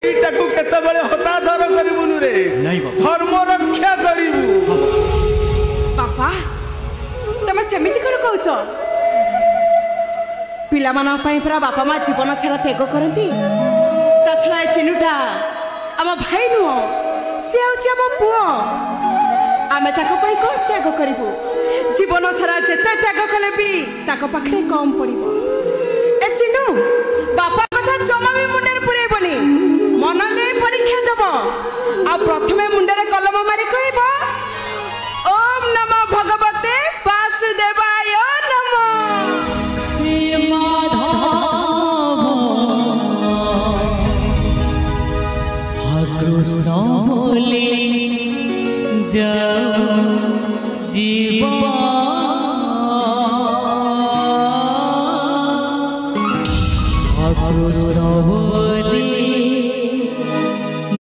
ଏଇଟାକୁ କେତେବେଳେ ହତାଧର କରିବୁନୁ ରେ ଧର୍ମ ରକ୍ଷା କରିବୁ। ବାପା ତମେ ସେମିତି କଣ କହୁଛ? ପିଲାମାନଙ୍କ ପାଇଁ ପୁରା ବାପା ମା ଜୀବନ ସାରା ତ୍ୟାଗ କରନ୍ତି। ତା ଛଡ଼ା ଏ ଚିନୁଟା ଆମ ଭାଇ ନୁହଁ, ସେ ହେଉଛି ଆମ ପୁଅ। ଆମେ ତାଙ୍କ ପାଇଁ କ'ଣ ତ୍ୟାଗ କରିବୁ? ଜୀବନ ସାରା ଯେତେ ତ୍ୟାଗ କଲେ ବି ତାଙ୍କ ପାଖରେ କମ୍ ପଡ଼ିବ। ଏ ଚିନୁ ବାପା କଥା ଜମା ବି ମୁଣ୍ଡରେ ପୁରେଇବନି, ମନ ଦେଇ ପରୀକ୍ଷା ଦେବ। ଆଉ ପ୍ରଥମେ ମୁଣ୍ଡରେ କଲମ ମାରି କହିବ ଓମ୍ ନମଃ ଭଗବତେ ବାସୁଦେବାୟ ନମଃ। कृष्ण बोले जाओ जीवन